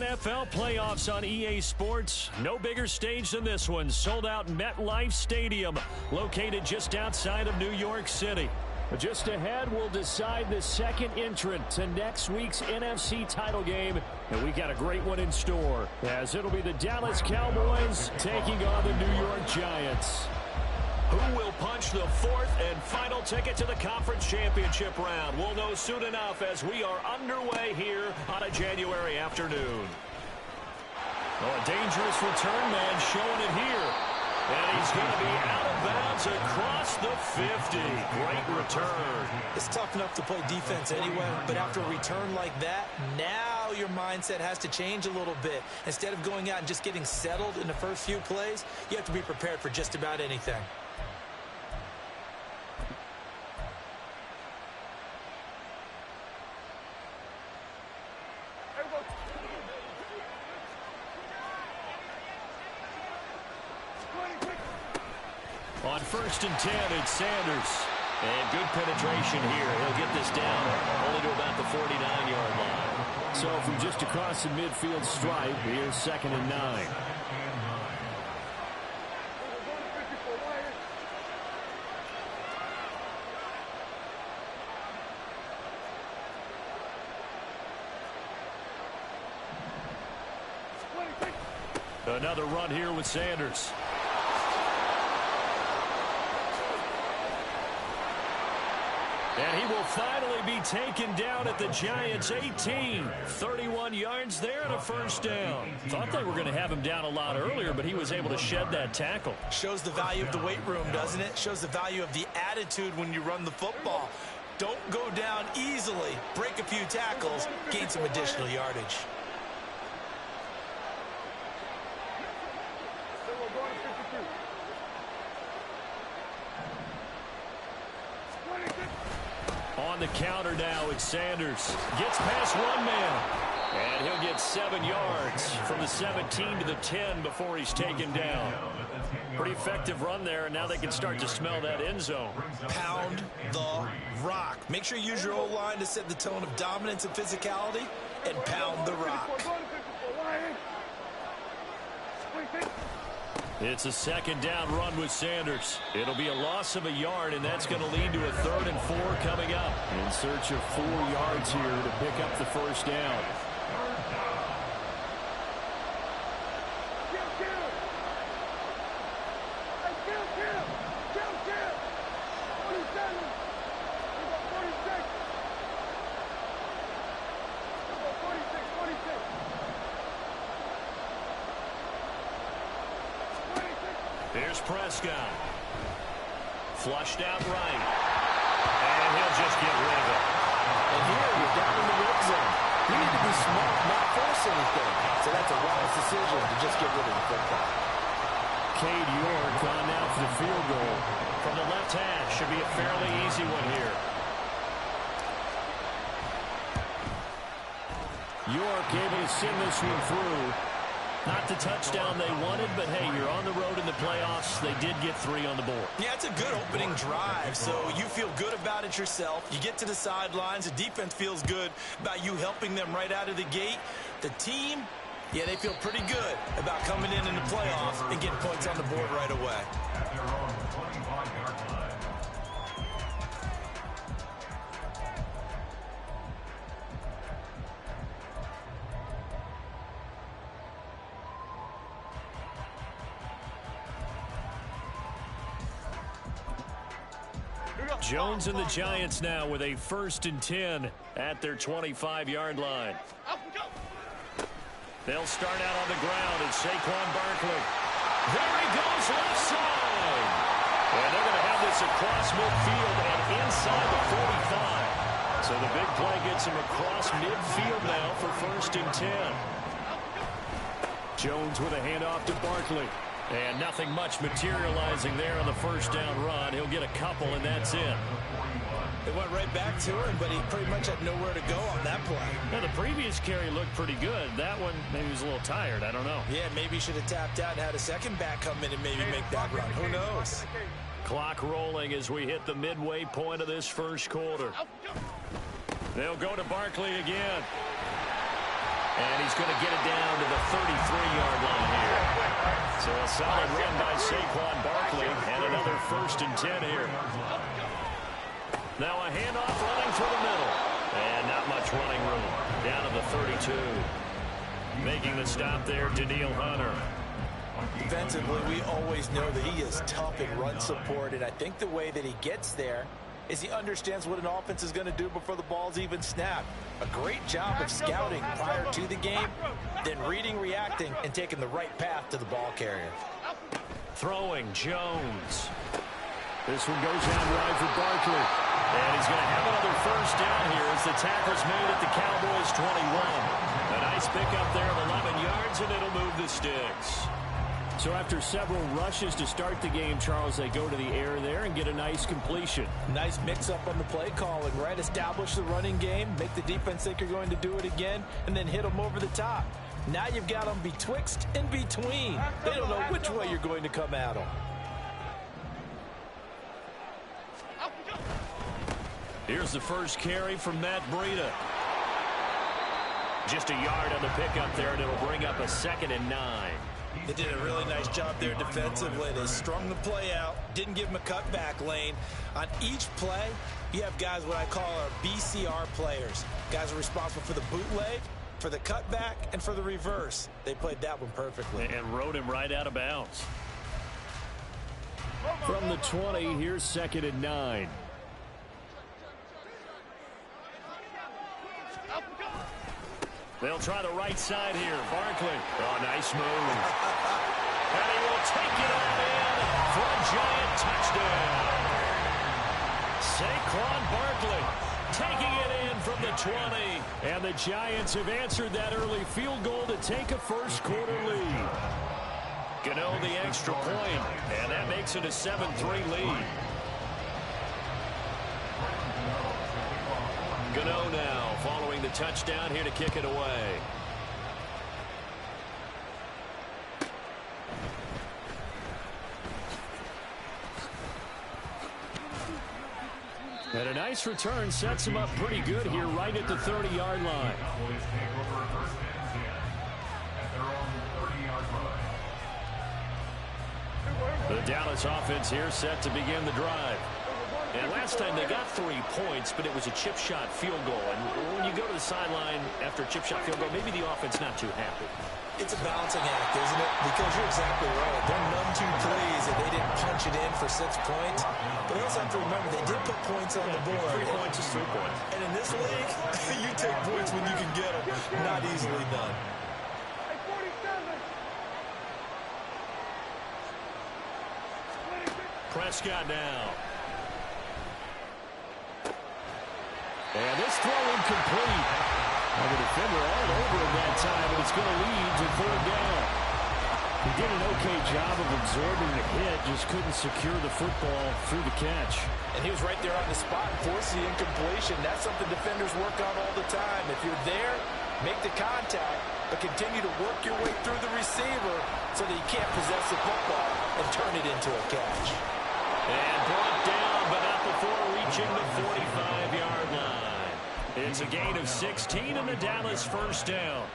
NFL playoffs on EA Sports. No bigger stage than this one. Sold out MetLife Stadium, located just outside of New York City. But just ahead, we'll decide the second entrant to next week's NFC title game. And we got a great one in store, as it'll be the Dallas Cowboys taking on the New York Giants. Who will punch the fourth and final ticket to the conference championship round? We'll know soon enough as we are underway here on a January afternoon. Oh, a dangerous return man showing it here. And he's going to be out of bounds across the 50. Great return. It's tough enough to play defense anyway, but after a return like that, now your mindset has to change a little bit. Instead of going out and just getting settled in the first few plays, you have to be prepared for just about anything. On 1st and 10, it's Sanders. And good penetration here. He'll get this down only to about the 49-yard line. So from just across the midfield stripe, here's 2nd and 9. Another run here with Sanders. And he will finally be taken down at the Giants' 18. 31 yards there and a first down. Thought they were going to have him down a lot earlier, but he was able to shed that tackle. Shows the value of the weight room, doesn't it? Shows the value of the attitude when you run the football. Don't go down easily. Break a few tackles, gain some additional yardage. On the counter now, it's Sanders. Gets past one man. And he'll get 7 yards from the 17 to the 10 before he's taken down. Pretty effective run there, and now they can start to smell that end zone. Pound the rock. Make sure you use your O-line to set the tone of dominance and physicality, and pound the rock. It's a 2nd down run with Sanders. It'll be a loss of a yard, and that's going to lead to a 3rd and 4 coming up. In search of 4 yards here to pick up the first down. Here's Prescott. Flushed out right. And he'll just get rid of it. And here you're down in the red zone. You need to be smart, not force anything. So that's a wise decision to just get rid of the football. Cade York on now for the field goal. From the left hash. Should be a fairly easy one here. York able to send this one through. Not the touchdown they wanted, but hey, you're on the road in the playoffs. They did get 3 on the board. Yeah, it's a good opening drive, so you feel good about it yourself. You get to the sidelines. The defense feels good about you helping them right out of the gate. The team, yeah, they feel pretty good about coming in the playoffs and getting points on the board right away. Jones and the Giants now with a 1st and 10 at their 25-yard line. They'll start out on the ground at Saquon Barkley. There he goes left side. And they're going to have this across midfield and inside the 45. So the big play gets him across midfield now for 1st and 10. Jones with a handoff to Barkley. And nothing much materializing there on the 1st down run. He'll get a couple, and that's it. It went right back to him, but he pretty much had nowhere to go on that play. Now, the previous carry looked pretty good. That one, maybe he was a little tired. I don't know. Yeah, maybe he should have tapped out and had a second back come in and maybe make that run. Who knows? Clock rolling as we hit the midway point of this first quarter. They'll go to Barkley again. And he's going to get it down to the 33-yard line here. So a solid run by Saquon Barkley, and another 1st and 10 here. Now a handoff running through the middle. And not much running room. Down to the 32. Making the stop there, Danielle Hunter. Defensively, we always know that he is tough in run support, and I think the way that he gets there is he understands what an offense is going to do before the ball's even snapped. A great job of scouting prior to the game, then reading, reacting, and taking the right path to the ball carrier. Throwing, Jones. This one goes out wide for Barkley. And he's going to have another 1st down here as the tackle's made at the Cowboys' 21. A nice pickup there of 11 yards, and it'll move the sticks. So after several rushes to start the game, Charles, they go to the air there and get a nice completion. Nice mix-up on the play calling, right? Establish the running game, make the defense think you're going to do it again, and then hit them over the top. Now you've got them betwixt and between. They don't know which way you're going to come at them. Here's the first carry from Matt Breida. Just a yard on the pickup there, and it'll bring up a 2nd and 9. They did a really nice job there defensively. They strung the play out, didn't give him a cutback lane. On each play, you have guys what I call our BCR players. Guys are responsible for the bootleg, for the cutback, and for the reverse. They played that one perfectly. And rode him right out of bounds. From the 20, here's 2nd and 9. They'll try the right side here. Barkley. Oh, nice move. And he will take it all in for a giant touchdown. Saquon Barkley taking it in from the 20. And the Giants have answered that early field goal to take a 1st quarter lead. Gano the extra point, and that makes it a 7-3 lead. Gano now following the touchdown here to kick it away. And a nice return sets him up pretty good here right at the 30-yard line. The Dallas offense here set to begin the drive. And last time they got 3 points, but it was a chip shot field goal. And when you go to the sideline after a chip shot field goal, maybe the offense not too happy. It's a balancing act, isn't it? Because you're exactly right. They're none too pleased that they didn't punch it in for 6 points. But they also have to remember they did put points on the board. 3 points is 3 points. And in this league, you take points when you can get them. Not easily done. Prescott now. And this throw incomplete. And the defender all over him that time, and it's going to lead to 3rd down. He did an okay job of absorbing the hit, just couldn't secure the football through the catch. And he was right there on the spot, force the incompletion. That's something defenders work on all the time. If you're there, make the contact, but continue to work your way through the receiver so that you can't possess the football and turn it into a catch. And brought down, but not before reaching the 45-yard line. It's a gain of 16 and the Dallas 1st down.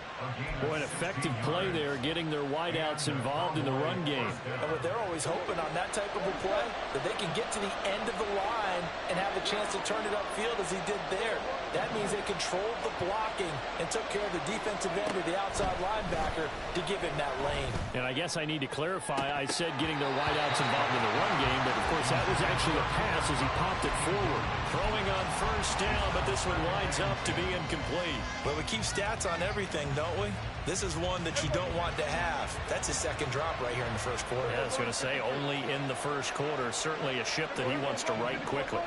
Boy, an effective play there, getting their wideouts involved in the run game. And what they're always hoping on that type of a play, that they can get to the end of the line and have a chance to turn it upfield as he did there. That means they controlled the blocking and took care of the defensive end or the outside linebacker to give him that lane. And I guess I need to clarify, I said getting their wideouts involved in the run game, but of course that was actually a pass as he popped it forward. Throwing on 1st down, but this one winds up to be incomplete. Well, we keep stats on everything, don't we? This is one that you don't want to have. That's his 2nd drop right here in the 1st quarter. Yeah, I was going to say only in the 1st quarter. Certainly a ship that he wants to right quickly.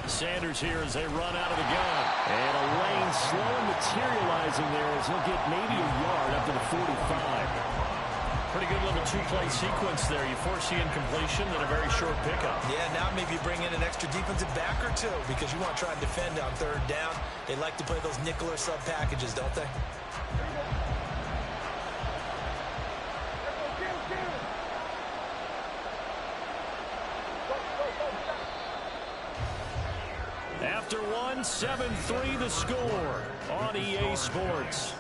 Sanders here as they run out of the gun. And a lane slow materializing there as he'll get maybe a yard up to the 45. Pretty good little 2-play sequence there. You force the incompletion, then a very short pickup. Yeah, now maybe you bring in an extra defensive back or 2 because you want to try and defend on 3rd down. They like to play those nickel or sub packages, don't they? After one, 7-3 the score on EA Sports.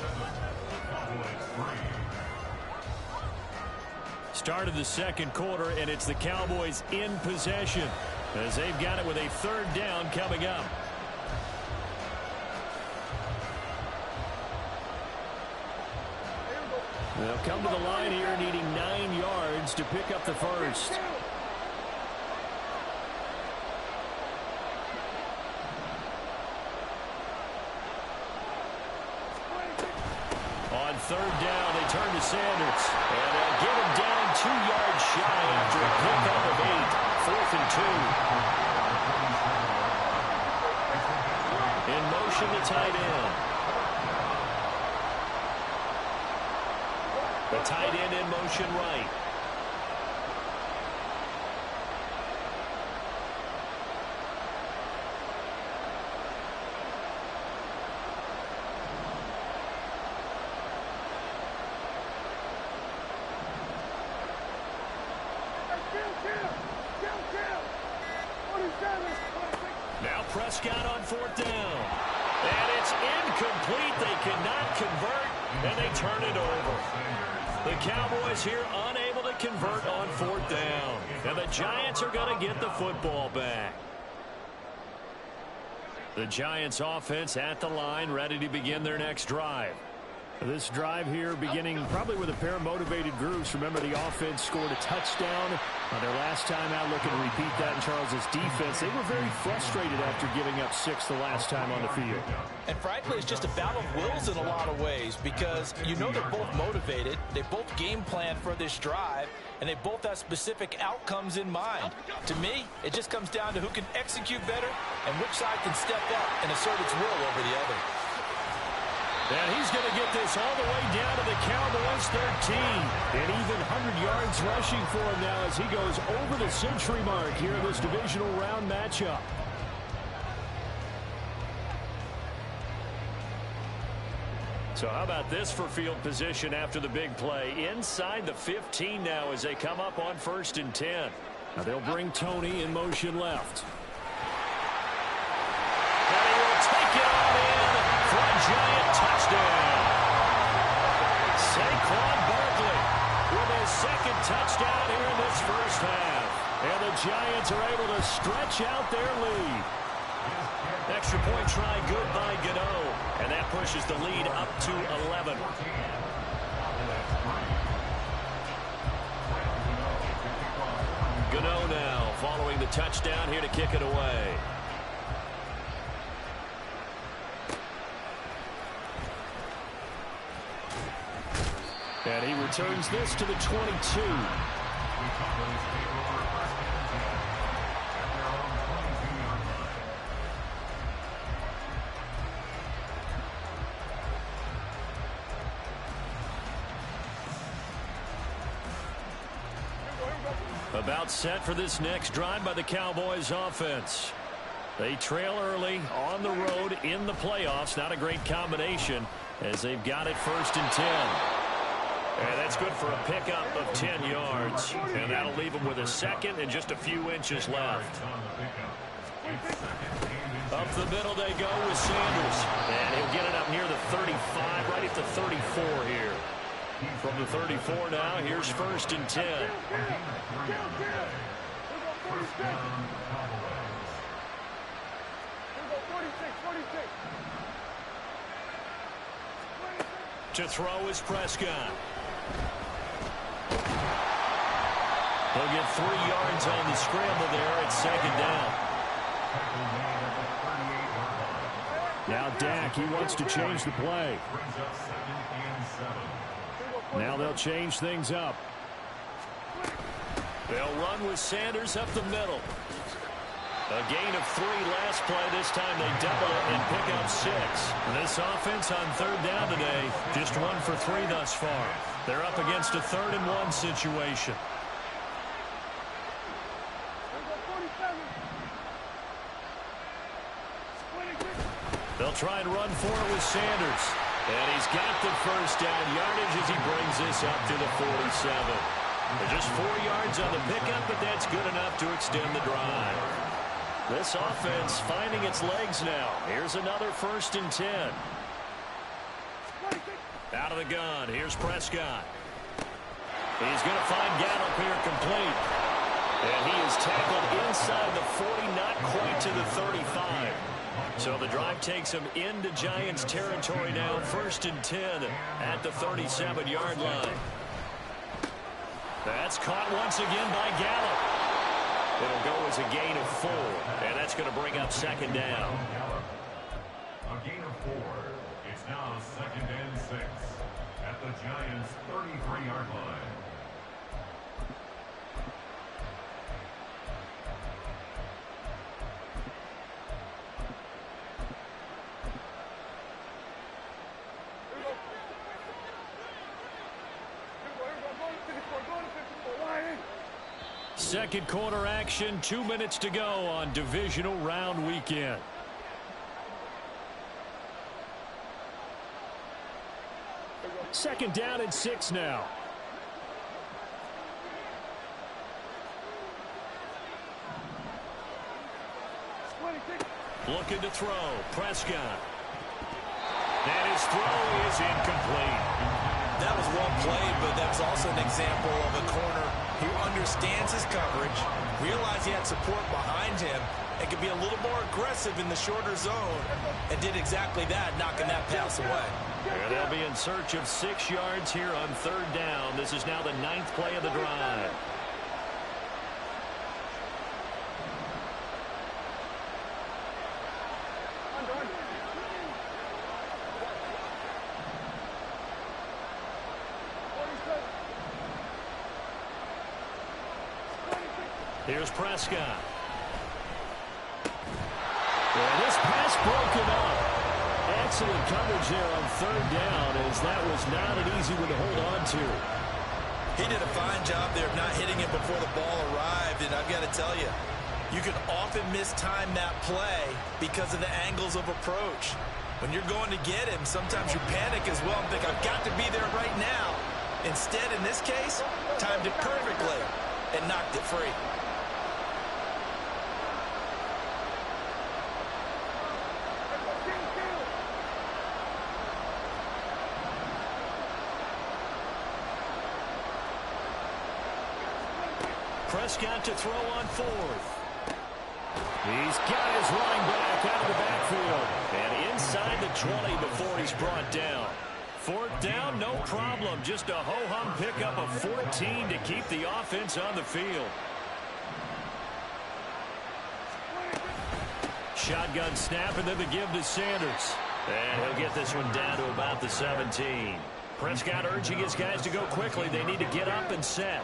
Start of the second quarter, and it's the Cowboys in possession as they've got it with a third down coming up. They'll come to the line here needing 9 yards to pick up the first. On third down, they turn to Sanders. And they'll get him down 2 yards shy after a pickup of 8. 4th and 2. In motion, the tight end. The tight end in motion right. Now Prescott on 4th down. And it's incomplete. They cannot convert, and they turn it over. The Cowboys here unable to convert on 4th down. And the Giants are going to get the football back. The Giants offense at the line, ready to begin their next drive. This drive here beginning probably with a pair of motivated groups. Remember, the offense scored a touchdown on their last time out, looking to repeat that in Charles's defense. They were very frustrated after giving up 6 the last time on the field. And frankly, it's just a battle of wills in a lot of ways because you know they're both motivated. They both game plan for this drive, and they both have specific outcomes in mind. To me, it just comes down to who can execute better and which side can step up and assert its will over the other. And he's going to get this all the way down to the Cowboys' 13. And even 100 yards rushing for him now as he goes over the century mark here in this divisional round matchup. So how about this for field position after the big play? Inside the 15 now as they come up on 1st and 10. Now they'll bring Tony in motion left. And he will take it on in for a Giant touchdown. Saquon Barkley with his second touchdown here in this first half. And the Giants are able to stretch out their lead. Extra point try good by Gano. And that pushes the lead up to 11. Gano now following the touchdown here to kick it away. And he returns this to the 22. About set for this next drive by the Cowboys offense. They trail early on the road in the playoffs. Not a great combination as they've got it 1st and 10. And that's good for a pickup of 10 yards. And that'll leave them with a second and just a few inches left. Up the middle they go with Sanders. And he'll get it up near the 35, right at the 34 here. From the 34 now, here's 1st and 10. To throw is Prescott. He'll get 3 yards on the scramble there at 2nd down. Now Dak, he wants to change the play. Now they'll change things up. They'll run with Sanders up the middle. A gain of 3 last play. This time they double it and pick up 6. And this offense on 3rd down today, just 1 for 3 thus far. They're up against a 3rd and 1 situation. They'll try and run for it with Sanders. And he's got the first down yardage as he brings this up to the 47. They're just 4 yards on the pickup, but that's good enough to extend the drive. This offense finding its legs now. Here's another 1st and 10. Out of the gun. Here's Prescott. He's going to find Gallup here complete. And he is tackled inside the 40, not quite to the 35. So the drive takes him into Giants territory now. 1st and 10 at the 37-yard line. That's caught once again by Gallup. It'll go as a gain of 4, and that's going to bring up 2nd down. A gain of 4. It's now 2nd and 6 at the Giants' 33-yard line. Second quarter action, 2 minutes to go on divisional round weekend. Second down and 6 now. Looking to throw. Prescott. And his throw is incomplete. That was well played, but that's also an example of a corner who understands his coverage, realized he had support behind him, and could be a little more aggressive in the shorter zone, and did exactly that, knocking that pass away. And they'll be in search of 6 yards here on 3rd down. This is now the 9th play of the drive. Here's Prescott. And this pass broken up. Excellent coverage there on 3rd down, as that was not an easy one to hold on to. He did a fine job there of not hitting him before the ball arrived, and I've got to tell you, you can often mistime that play because of the angles of approach. When you're going to get him, sometimes you panic as well and think, I've got to be there right now. Instead, in this case, timed it perfectly and knocked it free. Prescott to throw on 4th. He's got his running back out of the backfield. And inside the 20 before he's brought down. 4th down, no problem. Just a ho-hum pickup of 14 to keep the offense on the field. Shotgun snap, and then the give to Sanders. And he'll get this one down to about the 17. Prescott urging his guys to go quickly. They need to get up and set.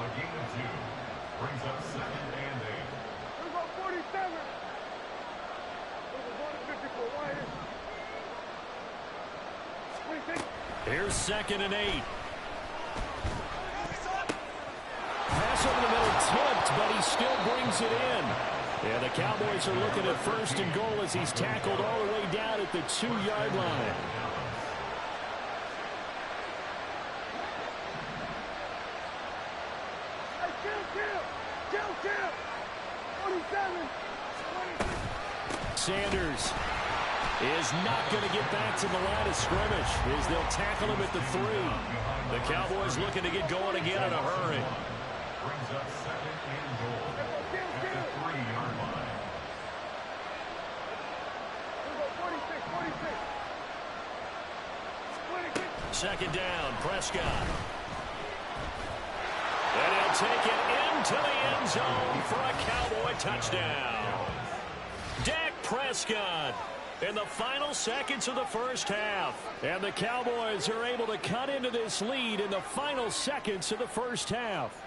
Brings up 2nd and 8. There's about 47. Here's 2nd and 8. Pass over the middle tipped, but he still brings it in. And the Cowboys are looking at 1st and goal as he's tackled all the way down at the 2-yard line. Sanders is not going to get back to the line of scrimmage as they'll tackle him at the 3. The Cowboys looking to get going again in a hurry. Brings up 2nd and goal at the 3-yard line. 2nd down, Prescott. And he'll take it into the end zone for a Cowboy touchdown. Dak Prescott in the final seconds of the 1st half. And the Cowboys are able to cut into this lead in the final seconds of the 1st half.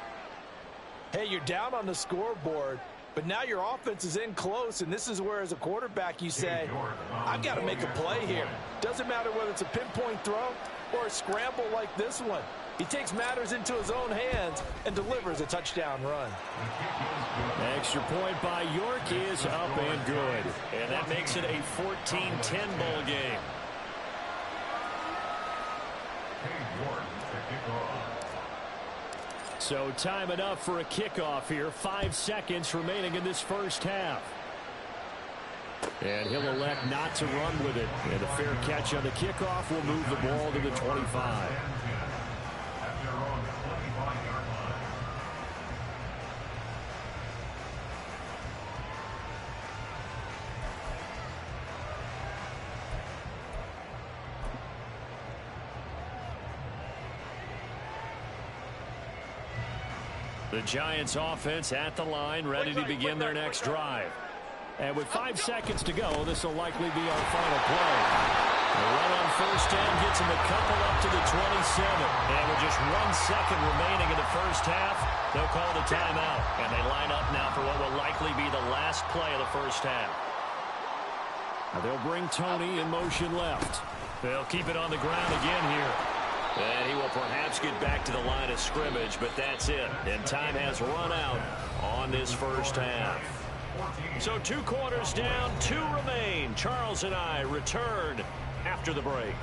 Hey, you're down on the scoreboard, but now your offense is in close, and this is where, as a quarterback, you say, I've got to make a play here. Doesn't matter whether it's a pinpoint throw or a scramble like this one. He takes matters into his own hands and delivers a touchdown run. Extra point by York is up and good. And that makes it a 14-10 ball game. So time enough for a kickoff here. 5 seconds remaining in this 1st half. And he'll elect not to run with it. And a fair catch on the kickoff will move the ball to the 25. The Giants offense at the line, ready to begin their next drive. And with 5 seconds to go, this will likely be our final play. The run on first down gets him a couple up to the 27. And with just 1 second remaining in the first half, they'll call the timeout. And they line up now for what will likely be the last play of the first half. Now they'll bring Tony in motion left. They'll keep it on the ground again here. And he will perhaps get back to the line of scrimmage, but that's it. And time has run out on this first half. So 2 quarters down, 2 remain. Charles and I return after the break.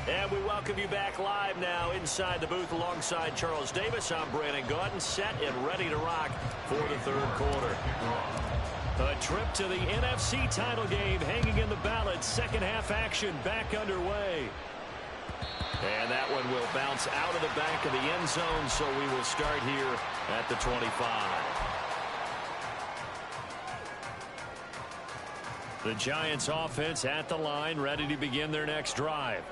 And we welcome you back live now inside the booth alongside Charles Davis. I'm Brandon Gaudin, set and ready to rock for the third quarter. A trip to the NFC title game hanging in the balance. Second half action back underway. And that one will bounce out of the back of the end zone, so we will start here at the 25. The Giants offense at the line, ready to begin their next drive.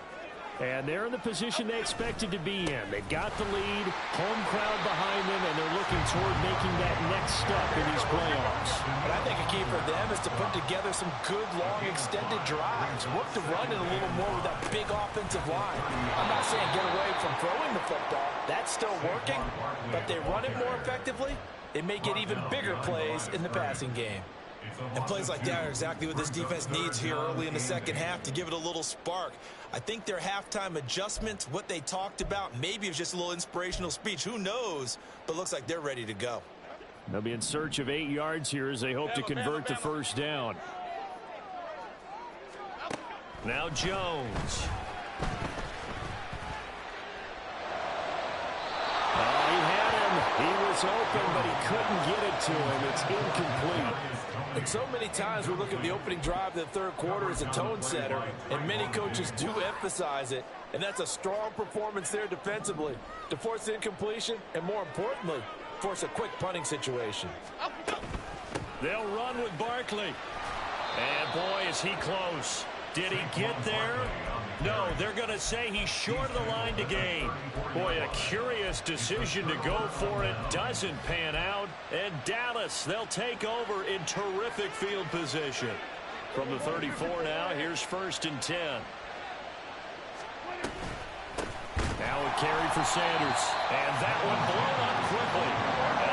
And they're in the position they expected to be in. They've got the lead, home crowd behind them, and they're looking toward making that next step in these playoffs. But I think a key for them is to put together some good, long, extended drives. Work the run in a little more with that big offensive line. I'm not saying get away from throwing the football. That's still working, but they run it more effectively. They may get even bigger plays in the passing game. And plays like that are exactly what this defense needs here early in the second half to give it a little spark. I think their halftime adjustments, what they talked about, maybe it was just a little inspirational speech. Who knows? But looks like they're ready to go. They'll be in search of 8 yards here as they hope to convert the first down. Now Jones. He had him. He was open, but he couldn't get it to him. It's incomplete. And so many times we look at the opening drive of the third quarter as a tone setter, and many coaches do emphasize it. And that's a strong performance there defensively to force incompletion and, more importantly, force a quick punting situation. They'll run with Barkley. And, boy, is he close. Did he get there? No, they're going to say he's short of the line to gain. Boy, a curious decision to go for it. Doesn't pan out. And Dallas, they'll take over in terrific field position. From the 34 now, here's 1st and 10. Now a carry for Sanders. And that one blown up quickly,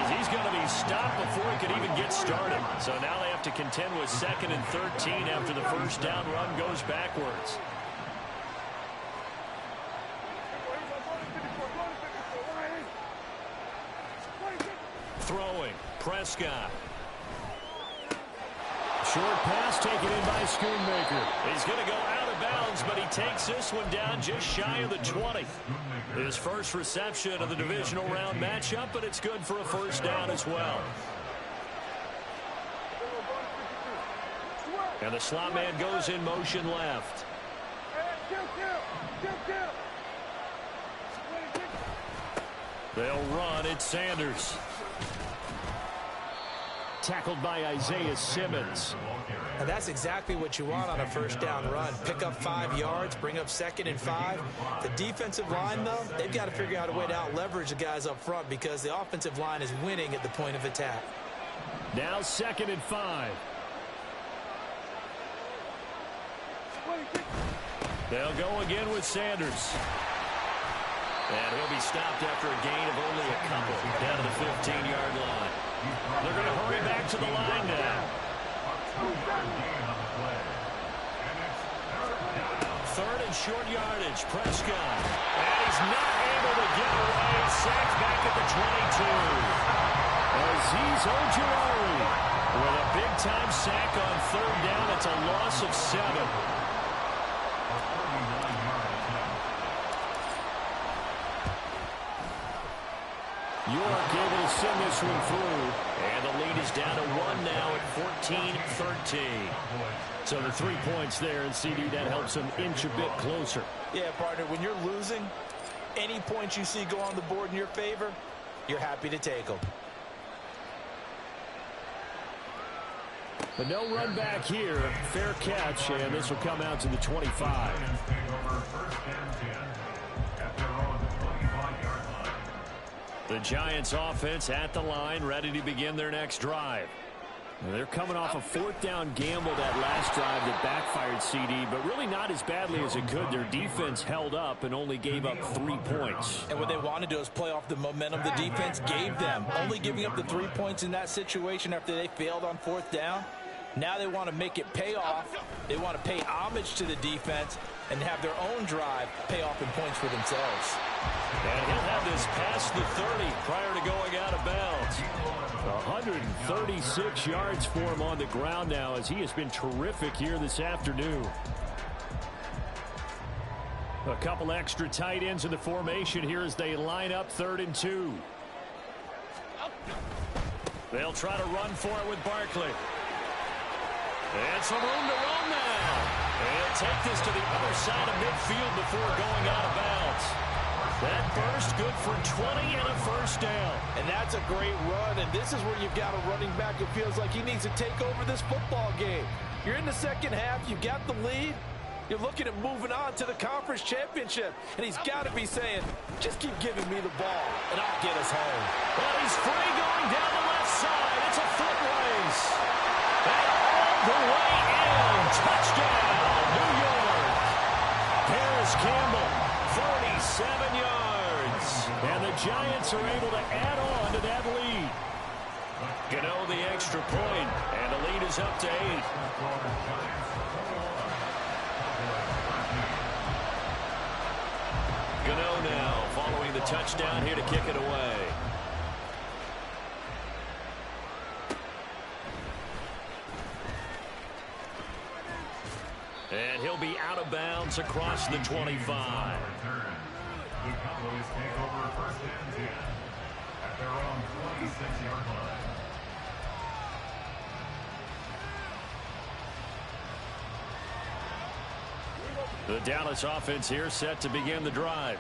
as he's going to be stopped before he could even get started. So now they have to contend with 2nd and 13 after the first down run goes backwards. Throwing, Prescott. Short pass taken in by Schoonmaker. He's going to go out of bounds, but he takes this one down just shy of the 20. His first reception of the divisional round matchup, but it's good for a first down as well. And the slot man goes in motion left. They'll run. It's Sanders. Tackled by Isaiah Simmons. And that's exactly what you want on a first down run. Pick up 5 yards, bring up 2nd and 5. The defensive line, though, they've got to figure out a way to out-leverage the guys up front because the offensive line is winning at the point of attack. Now 2nd and 5. They'll go again with Sanders. And he'll be stopped after a gain of only a couple down to the 15-yard line. They're going to hurry back to the line now. 3rd and short yardage, Prescott. And he's not able to get away. Sacked back at the 22. Azeez Ojulari with a big-time sack on third down. It's a loss of 7. York able to send this one through. And the lead is down to 1 now at 14-13. So the 3 points there, and CD, that helps them inch a bit closer. Yeah, partner, when you're losing, any points you see go on the board in your favor, you're happy to take them. But no run back here. Fair catch, and this will come out to the 25. The Giants offense at the line, ready to begin their next drive. Now they're coming off a fourth down gamble that last drive that backfired, CD, but really not as badly as it could. Their defense held up and only gave up 3 points. And what they want to do is play off the momentum the defense gave them. Only giving up the 3 points in that situation after they failed on fourth down. Now they want to make it pay off. They want to pay homage to the defense and have their own drive pay off in points for themselves. And he'll have this past the 30 prior to going out of bounds. 136 yards for him on the ground now, as he has been terrific here this afternoon. A couple extra tight ends in the formation here as they line up 3rd and 2. They'll try to run for it with Barkley. And some room to run now. They'll take this to the other side of midfield before going out of bounds. That burst good for 20 and a first down. And that's a great run, and this is where you've got a running back who feels like he needs to take over this football game. You're in the second half, you've got the lead. You're looking at moving on to the conference championship, and he's got to be saying, just keep giving me the ball, and I'll get us home. Well, he's free going down the left side. It's a foot race. And all the way in. Touchdown, New York. Paris Campbell, 47 yards. And the Giants are able to add on to that lead. Gano the extra point, and the lead is up to 8. Gano now following the touchdown here to kick it away. And he'll be out of bounds across the 25. The Cowboys take over 1st and 10 at their own 26-yard line. The Dallas offense here set to begin the drive.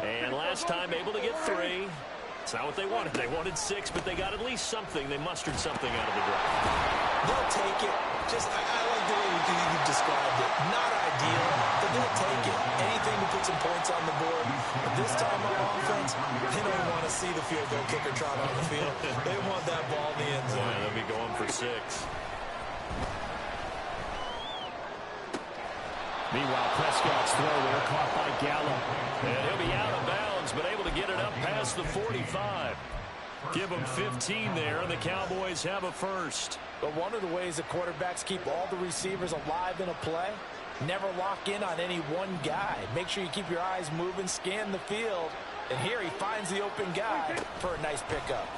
And last time able to get 3. It's not what they wanted. They wanted 6, but they got at least something. They mustered something out of the drive. They'll take it. Just, I like the way you described it. Not ideal, but they'll take it. Anything to put some points on the board. But this time on offense, they don't want to see the field goal kicker trot on the field. They want that ball in the end zone. Yeah, they'll be going for 6. Meanwhile, Prescott's throw there caught by Gallup. And he'll be out of bounds, but able to get it up past the 45. Give them 15 there, and the Cowboys have a first. But one of the ways the quarterbacks keep all the receivers alive in a play, never lock in on any one guy. Make sure you keep your eyes moving, scan the field. And here he finds the open guy for a nice pickup.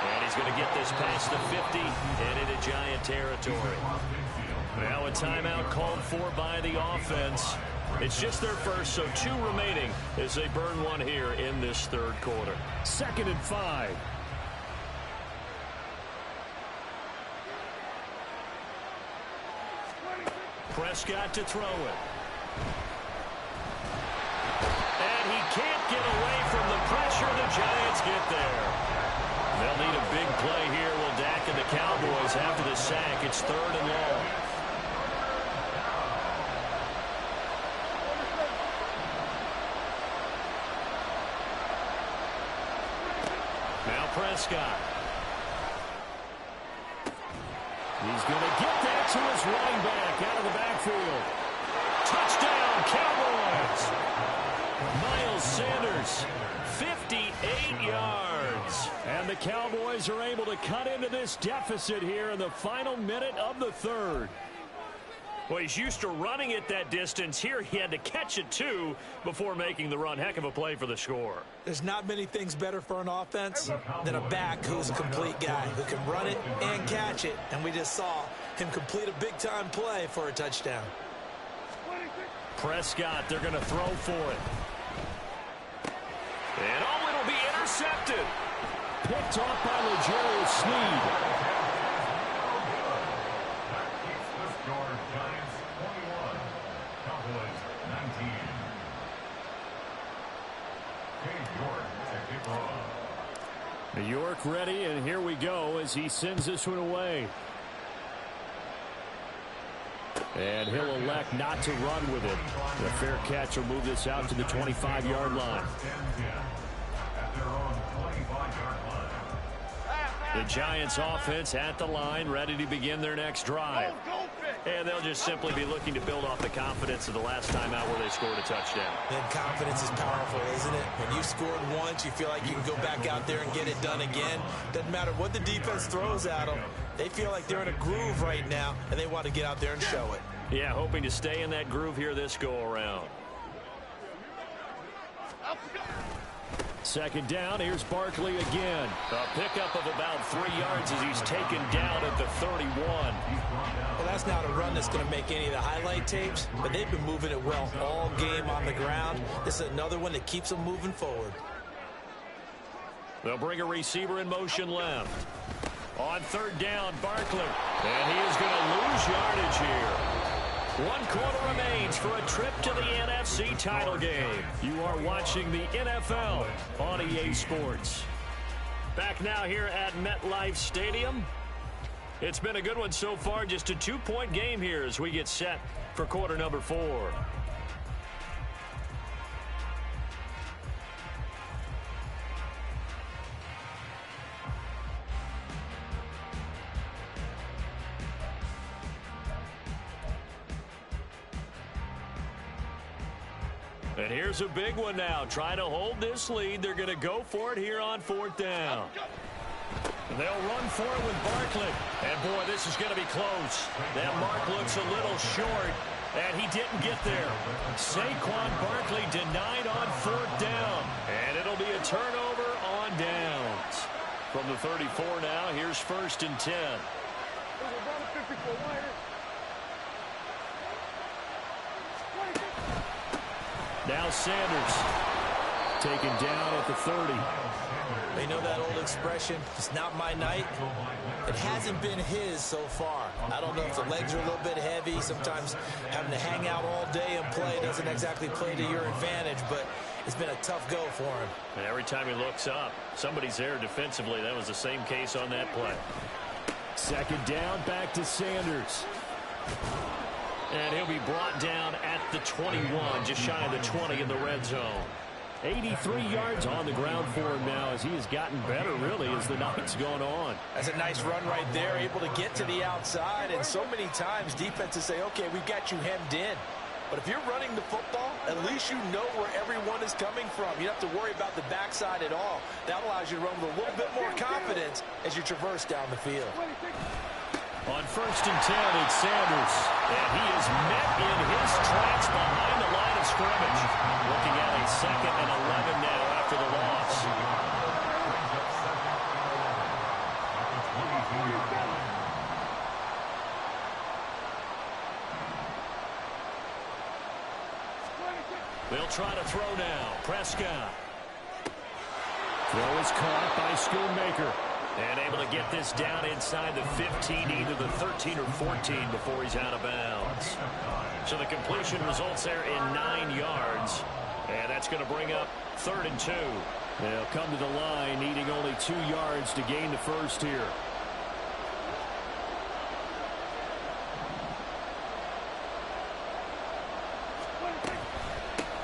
And he's going to get this past the 50 and into Giant territory. Now a timeout called for by the offense. It's just their first, so 2 remaining as they burn one here in this 3rd quarter. 2nd and 5. Prescott to throw it. And he can't get away from the pressure. The Giants get there. They'll need a big play here. Will Dak and the Cowboys after the sack. It's 3rd and long. Now Prescott. He's going to get that to his running back out of the backfield. Touchdown, Cowboys. Miles Sanders, 58 yards. And the Cowboys are able to cut into this deficit here in the final minute of the 3rd. Well, he's used to running it that distance. Here he had to catch it, too, before making the run. Heck of a play for the score. There's not many things better for an offense than a back who's a complete guy, who can run it and catch it. And we just saw him complete a big-time play for a touchdown. Prescott, they're going to throw for it. And it'll be intercepted. Picked off by Ljeezy Sneed. New York ready, and here we go as he sends this one away. And he'll elect not to run with it. The fair catch will move this out to the 25-yard line. The Giants offense at the line, ready to begin their next drive. And they'll just simply be looking to build off the confidence of the last time out where they scored a touchdown. And confidence is powerful, isn't it? When you scored once, you feel like you can go back out there and get it done again. Doesn't matter what the defense throws at them. They feel like they're in a groove right now, and they want to get out there and show it. Yeah, hoping to stay in that groove here this go-around. Second down, here's Barkley again. A pickup of about 3 yards as he's taken down at the 31. Well, that's not a run that's going to make any of the highlight tapes, but they've been moving it well all game on the ground. This is another one that keeps them moving forward. They'll bring a receiver in motion left. On third down, Barkley. And he is going to lose yardage here. 1 quarter remains for a trip to the NFC title game. You are watching the NFL on EA Sports. Back now here at MetLife Stadium. It's been a good one so far. Just a 2-point game here as we get set for quarter number 4. And here's a big one now. Trying to hold this lead. They're going to go for it here on 4th down. They'll run for it with Barkley. And, boy, this is going to be close. That mark looks a little short, and he didn't get there. Saquon Barkley denied on 4th down. And it'll be a turnover on downs. From the 34 now, here's 1st and 10. Now Sanders taken down at the 30. They know that old expression, it's not my night. It hasn't been his so far. I don't know if the legs are a little bit heavy. Sometimes having to hang out all day and play doesn't exactly play to your advantage, but it's been a tough go for him. And every time he looks up, somebody's there defensively. That was the same case on that play. Second down, back to Sanders. And he'll be brought down at the 21, just shy of the 20 in the red zone. 83 yards on the ground for him now as he has gotten better, really, as the night's gone on. That's a nice run right there, able to get to the outside. And so many times defenses say, okay, we've got you hemmed in. But if you're running the football, at least you know where everyone is coming from. You don't have to worry about the backside at all. That allows you to run with a little bit more confidence as you traverse down the field. On 1st and 10, it's Sanders. And he is met in his tracks behind the line of scrimmage. Looking at a 2nd and 11 now after the loss. They'll try to throw now. Prescott. Throw is caught by Schoonmaker. And able to get this down inside the 15, either the 13 or 14 before he's out of bounds. So the completion results there in 9 yards. And that's going to bring up 3rd and 2. They'll come to the line needing only 2 yards to gain the first here.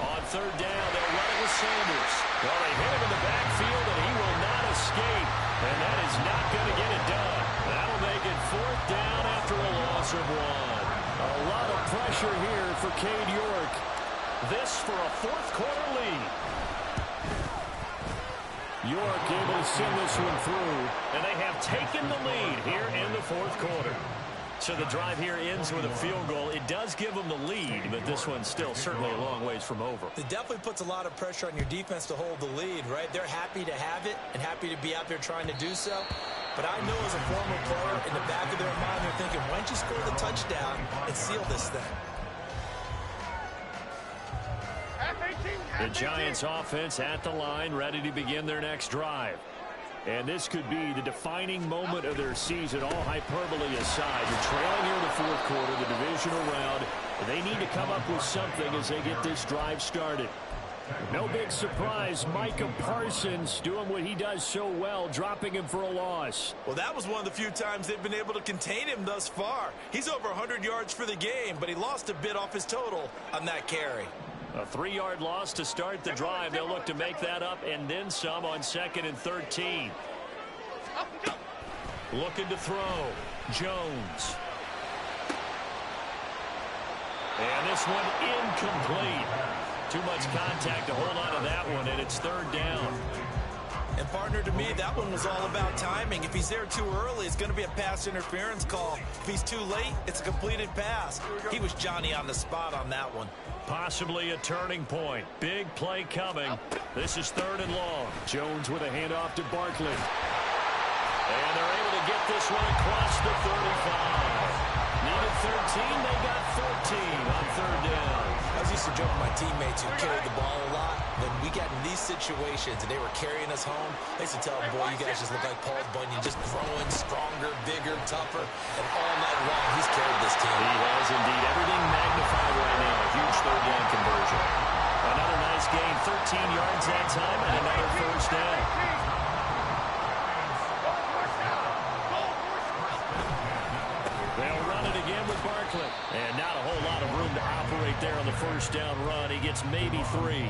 On 3rd down, they'll run it with Sanders. Well, they hit him in the backfield, and he will not escape. And that is not going to get it done. That'll make it 4th down after a loss of 1. A lot of pressure here for Cade York. This for a 4th quarter lead. York able to send this one through. And they have taken the lead here in the 4th quarter. So the drive here ends with a field goal. It does give them the lead, but this one's still certainly a long ways from over. It definitely puts a lot of pressure on your defense to hold the lead, right? They're happy to have it and happy to be out there trying to do so. But I know as a former player, in the back of their mind, they're thinking, why don't you score the touchdown and seal this thing? The Giants offense at the line, ready to begin their next drive. And this could be the defining moment of their season, all hyperbole aside. They're trailing here in the fourth quarter, the divisional round. And they need to come up with something as they get this drive started. No big surprise, Micah Parsons doing what he does so well, dropping him for a loss. Well, that was one of the few times they've been able to contain him thus far. He's over 100 yards for the game, but he lost a bit off his total on that carry. A 3-yard loss to start the drive. They'll look to make that up and then some on 2nd and 13. Looking to throw. Jones. And this one incomplete. Too much contact to hold on to that one, and it's 3rd down. And, partner, to me, that one was all about timing. If he's there too early, it's going to be a pass interference call. If he's too late, it's a completed pass. He was Johnny on the spot on that one. Possibly a turning point. Big play coming. This is 3rd and long. Jones with a handoff to Barkley. And they're able to get this one across the 35. Needed 13, they got 14 on 3rd down. I was used to joke with my teammates who carried the ball a lot. When we got in these situations and they were carrying us home, I used to tell them, boy, you guys just look like Paul Bunyan, just growing stronger, bigger, tougher. And all night long, he's carried this team. He has indeed. Everything magnified right now. A huge 3rd down conversion. Another nice gain, 13 yards that time, and another 1st down. They'll run it again with Barkley. And not a whole lot of room to operate there on the 1st down run. He gets maybe 3.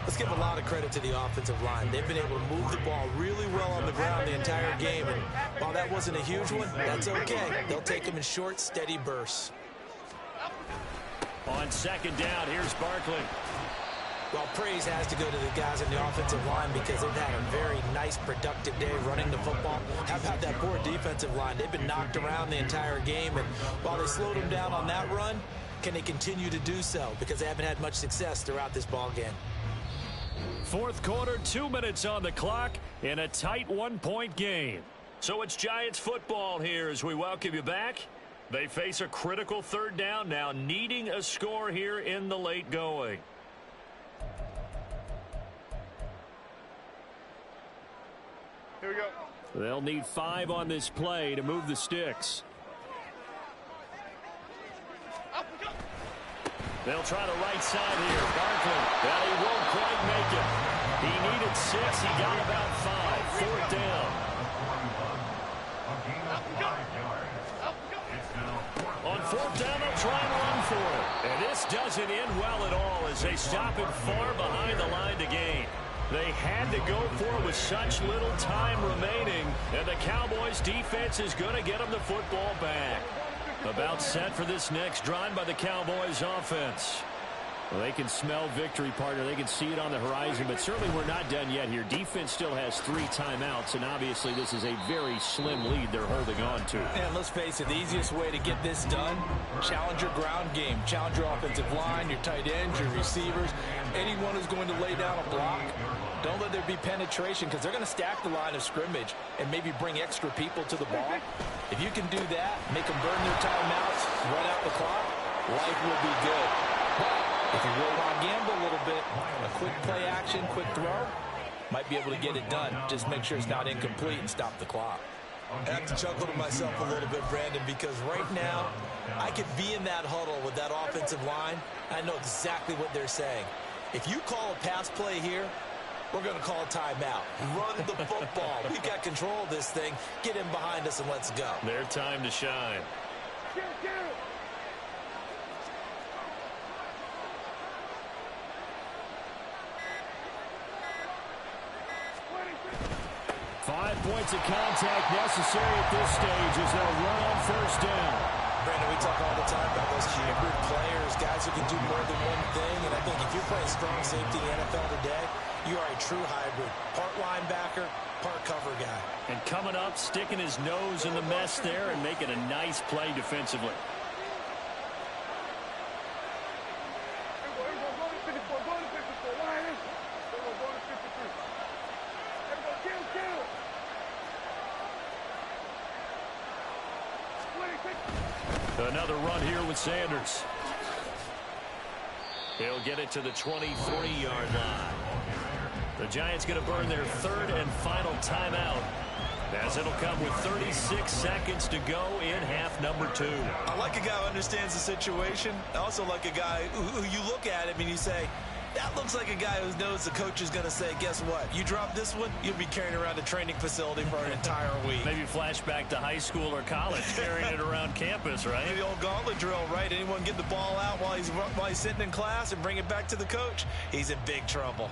Let's give a lot of credit to the offensive line. They've been able to move the ball really well on the ground the entire game. And while that wasn't a huge one, that's okay. They'll take them in short, steady bursts. On 2nd down, here's Barkley. Well, praise has to go to the guys in the offensive line because they've had a very nice, productive day running the football. How about that poor defensive line? They've been knocked around the entire game, and while they slowed them down on that run, can they continue to do so? Because they haven't had much success throughout this ball game. 4th quarter, 2 minutes on the clock in a tight 1-point game. So it's Giants football here as we welcome you back. They face a critical 3rd down now, needing a score here in the late going. Here we go. They'll need 5 on this play to move the sticks. They'll try the right side here. Barkley. Well, he won't quite make it. He needed 6. He got about 5. 4th down. On 4th down, they'll try and run for it. And this doesn't end well at all as they stop it far behind the line to gain. They had to go for it with such little time remaining, and the Cowboys' defense is going to get them the football back. About set for this next drive by the Cowboys' offense. Well, they can smell victory, partner. They can see it on the horizon, but certainly we're not done yet here. Defense still has 3 timeouts, and obviously this is a very slim lead they're holding on to. And let's face it, the easiest way to get this done, challenge your ground game. Challenge your offensive line, your tight ends, your receivers, anyone who's going to lay down a block. Don't let there be penetration because they're going to stack the line of scrimmage and maybe bring extra people to the ball. If you can do that, make them burn their timeouts, run out the clock, life will be good. But if you really want to gamble a little bit, a quick play action, quick throw, might be able to get it done. Just make sure it's not incomplete and stop the clock. I have to chuckle to myself a little bit, Brandon, because right now I could be in that huddle with that offensive line. I know exactly what they're saying. If you call a pass play here, we're going to call a timeout. Run the football. We've got control of this thing. Get in behind us and let's go. Their time to shine. 5 points of contact necessary at this stage as they'll run on 1st down. Brandon, we talk all the time about those hybrid players, guys who can do more than one thing. And I think if you're playing strong safety in the NFL today, You are a true hybrid. Part linebacker, part cover guy. And coming up, sticking his nose in the mess there and making a nice play defensively. Another run here with Sanders. He'll get it to the 23-yard line. The Giants going to burn their third and final timeout, as it'll come with 36 seconds to go in half number 2. I like a guy who understands the situation. I also like a guy who you look at him and you say, that looks like a guy who knows the coach is going to say, guess what? You drop this one, you'll be carrying around a training facility for an entire week. Maybe flashback to high school or college, carrying it around campus, right? The old gauntlet drill, right? Anyone get the ball out while he's sitting in class and bring it back to the coach, he's in big trouble.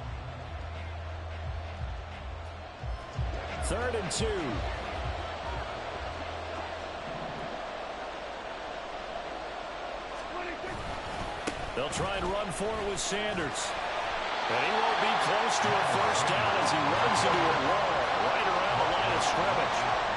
3rd and 2. They'll try and run for it with Sanders. And he won't be close to a first down as he runs into a wall right around the line of scrimmage.